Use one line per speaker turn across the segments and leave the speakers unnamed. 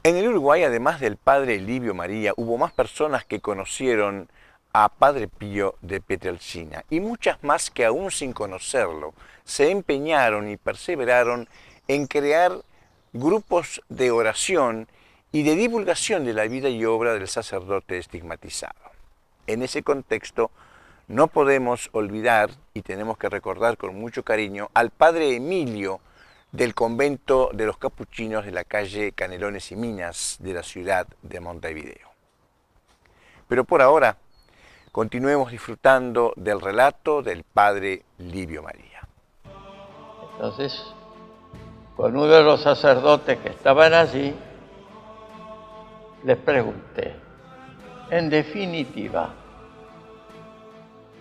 En el Uruguay, además del padre Livio María, hubo más personas que conocieron a Padre Pío de Pietrelcina y muchas más que aún sin conocerlo se empeñaron y perseveraron en crear grupos de oración y de divulgación de la vida y obra del sacerdote estigmatizado. En ese contexto no podemos olvidar y tenemos que recordar con mucho cariño al Padre Emilio del convento de los capuchinos de la calle Canelones y Minas de la ciudad de Montevideo. Pero por ahora, continuemos disfrutando del relato del Padre Livio María.
Entonces, con uno de los sacerdotes que estaban allí, les pregunté, en definitiva,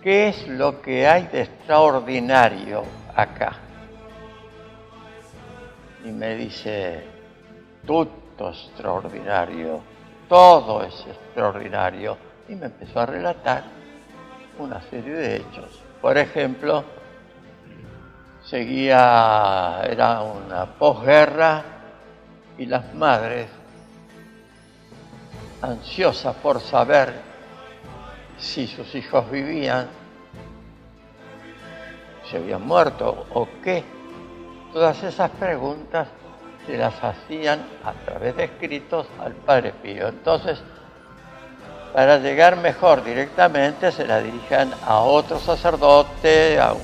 ¿qué es lo que hay de extraordinario acá? Y me dice, tutto extraordinario, todo es extraordinario. Y me empezó a relatar una serie de hechos. Por ejemplo, era una posguerra y las madres, ansiosas por saber si sus hijos vivían, se habían muerto o qué. Todas esas preguntas se las hacían a través de escritos al Padre Pío. Entonces, para llegar mejor directamente, se la dirigían a otro sacerdote, a un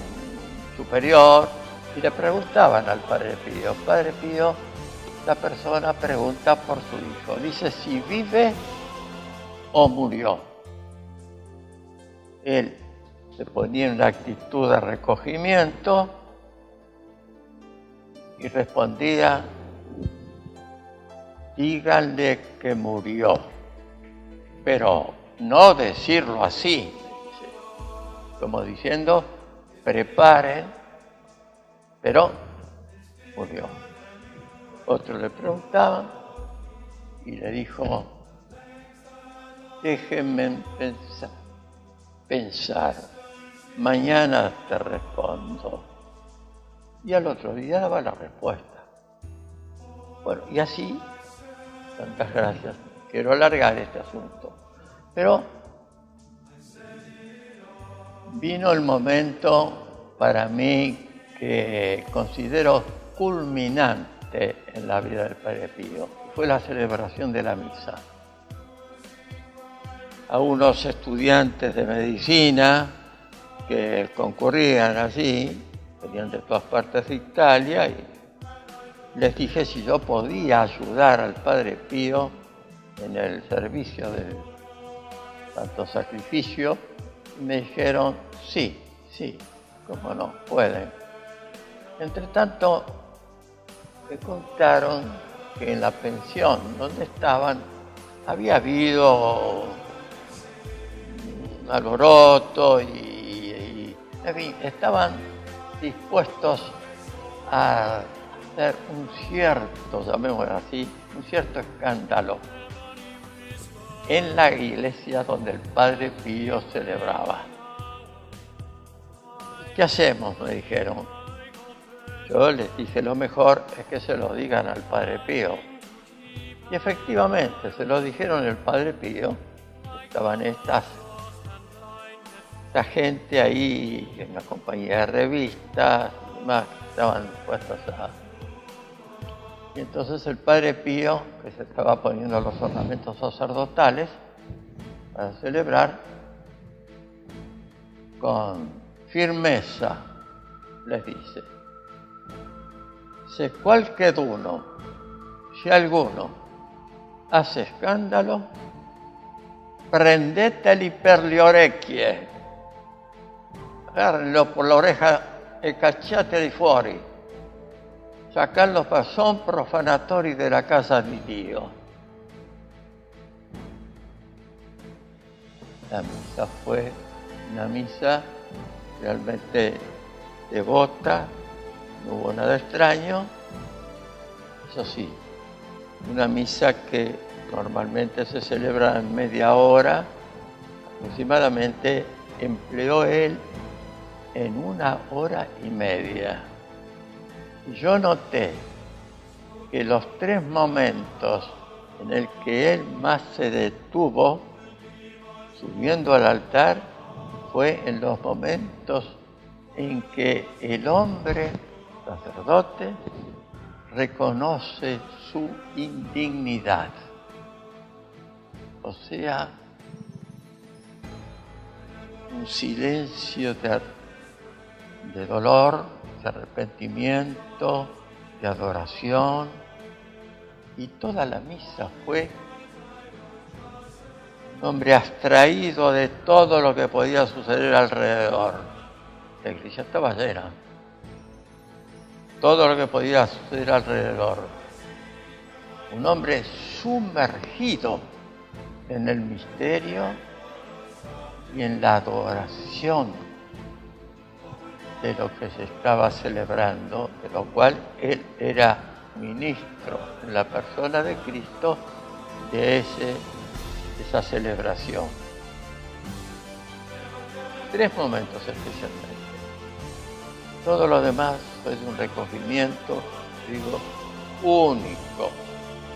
superior, y le preguntaban al Padre Pío. Padre Pío, la persona pregunta por su hijo. Dice si vive o murió. Él se ponía en una actitud de recogimiento y respondía, díganle que murió, pero no decirlo así, como diciendo, preparen, pero murió. Otro le preguntaba y le dijo, déjenme pensar, mañana te respondo. Y al otro día daba la respuesta. Bueno, y así, tantas gracias. Quiero alargar este asunto. Pero vino el momento para mí que considero culminante en la vida del Padre Pío. Fue la celebración de la misa. A unos estudiantes de medicina que concurrían allí, venían de todas partes de Italia, y les dije si yo podía ayudar al Padre Pío en el servicio del Santo Sacrificio, y me dijeron, sí, cómo no, pueden. Entre tanto, me contaron que en la pensión donde estaban había habido un alboroto y en fin, estaban dispuestos a hacer un cierto, llamémoslo así, un cierto escándalo en la iglesia donde el Padre Pío celebraba. ¿Qué hacemos?, me dijeron. Yo les dije, lo mejor es que se lo digan al Padre Pío. Y efectivamente, se lo dijeron al Padre Pío. Estaban esta gente ahí, en una compañía de revistas y demás, que estaban dispuestos a... Y entonces el Padre Pío, que se estaba poniendo los ornamentos sacerdotales para celebrar, con firmeza les dice, se qualcheduno, si alguno hace escándalo, prendeteli per le orecchie, agárrenlo por la oreja e cacciateli fuori, sacadlos, son profanatori de la casa de Dio. La misa fue una misa realmente devota, no hubo nada extraño. Eso sí, una misa que normalmente se celebra en media hora, aproximadamente empleó él en 1 hora y media. Yo noté que los 3 momentos en el que él más se detuvo subiendo al altar fue en los momentos en que el hombre sacerdote reconoce su indignidad. O sea, un silencio de dolor, de arrepentimiento, de adoración, y toda la misa fue un hombre abstraído de todo lo que podía suceder alrededor. La iglesia estaba llena. Todo lo que podía suceder alrededor. Un hombre sumergido en el misterio y en la adoración de lo que se estaba celebrando, de lo cual él era ministro en la persona de Cristo de esa celebración. 3 momentos especialmente. Todo lo demás fue de un recogimiento, digo, único,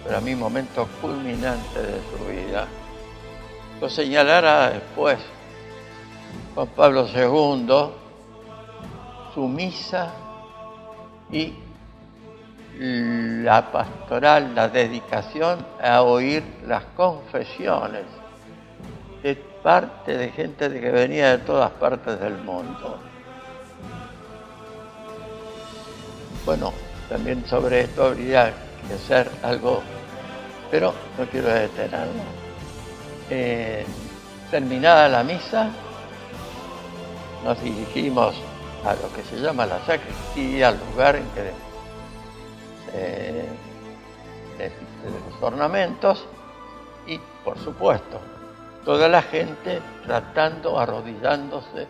para mí momento culminante de su vida. Lo señalará después Juan Pablo II, su misa y la pastoral, la dedicación a oír las confesiones de parte de gente que venía de todas partes del mundo. Bueno, también sobre esto habría que hacer algo, pero no quiero detenerme. Terminada la misa, nos dirigimos a lo que se llama la sacristía, al lugar en que de los ornamentos, y por supuesto toda la gente tratando, arrodillándose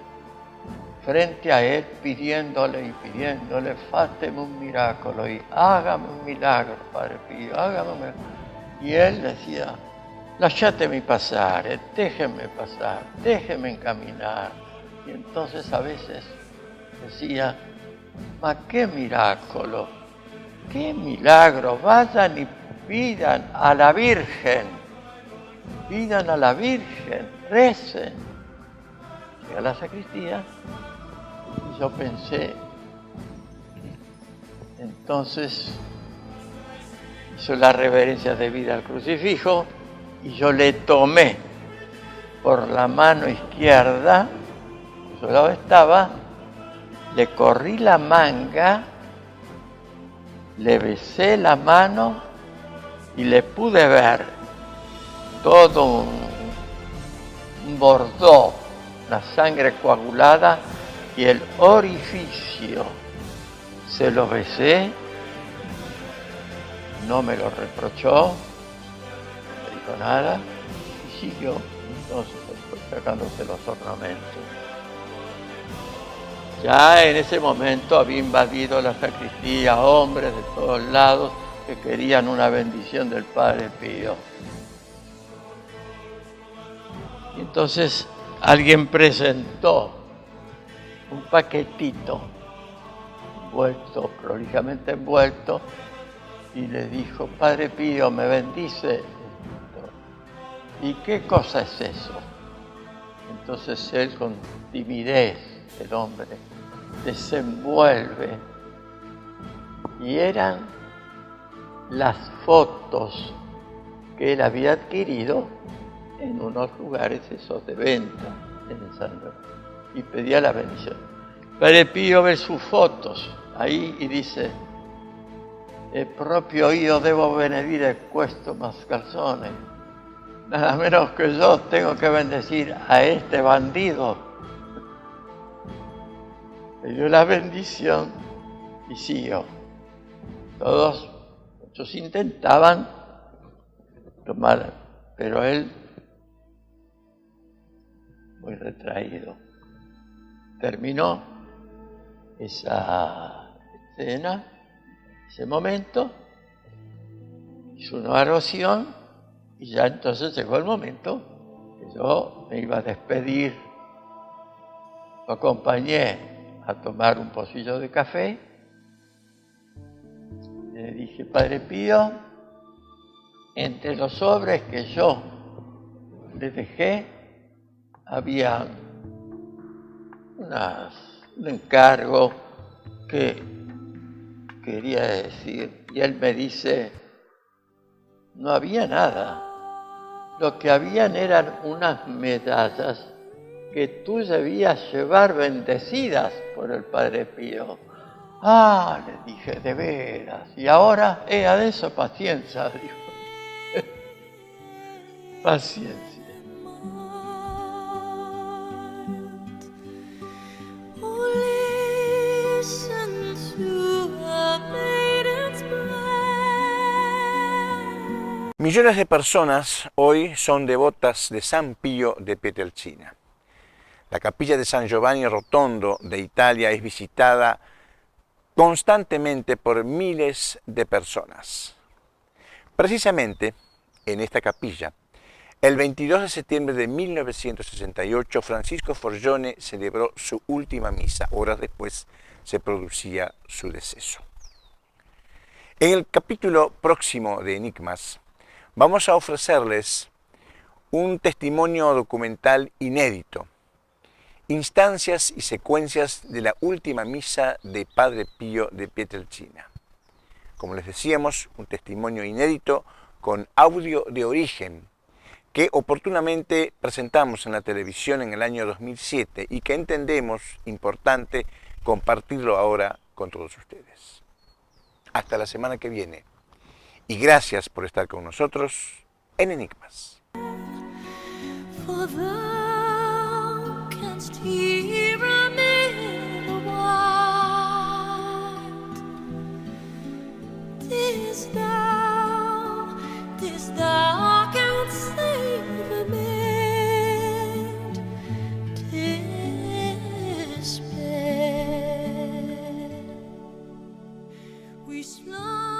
frente a él, pidiéndole, fáteme un milagro y hágame un milagro, Padre Pío, hágame un milagro. Y él decía, lasciatemi passare, déjenme pasar, déjenme encaminar. Y entonces a veces decía, ma qué milagro, vayan y pidan a la Virgen, recen. Llegué a la sacristía y yo pensé, entonces hizo la reverencia debida al crucifijo y yo le tomé por la mano izquierda, a su lado estaba, le corrí la manga, le besé la mano y le pude ver todo un bordó, la sangre coagulada y el orificio. Se lo besé, no me lo reprochó, no dijo nada y siguió entonces sacándose los ornamentos. Ya en ese momento había invadido la sacristía hombres de todos lados que querían una bendición del Padre Pío. Y entonces alguien presentó un paquetito envuelto, prolijamente envuelto, y le dijo, Padre Pío, ¿me bendice esto? ¿Y qué cosa es eso? Entonces él, con timidez, el hombre, desenvuelve, y eran las fotos que él había adquirido en unos lugares esos de venta en San Luis, y pedía la bendición. Padre Pío ve sus fotos ahí y dice, proprio io devo benedire questo mascalzone, nada menos que yo tengo que bendecir a este bandido. Le dio la bendición y siguió. Muchos intentaban tomar, pero él muy retraído. Terminó esa escena, ese momento, hizo una oración y ya entonces llegó el momento que yo me iba a despedir. Lo acompañé a tomar un pocillo de café. Le dije, Padre Pío, entre los sobres que yo les dejé había un encargo que quería decir, y él me dice, no había nada. Lo que habían eran unas medallas que tú debías llevar bendecidas por el Padre Pío. Ah, le dije, de veras. Y ahora, a eso paciencia, dijo. Paciencia.
Millones de personas hoy son devotas de San Pío de Pietrelcina. La capilla de San Giovanni Rotondo de Italia es visitada constantemente por miles de personas. Precisamente en esta capilla, el 22 de septiembre de 1968, Francisco Forgione celebró su última misa. Horas después se producía su deceso. En el capítulo próximo de Enigmas, vamos a ofrecerles un testimonio documental inédito, instancias y secuencias de la última misa de Padre Pío de Pietrelcina. Como les decíamos, un testimonio inédito con audio de origen que oportunamente presentamos en la televisión en el año 2007 y que entendemos importante compartirlo ahora con todos ustedes. Hasta la semana que viene. Y gracias por estar con nosotros en Enigmas.
We slow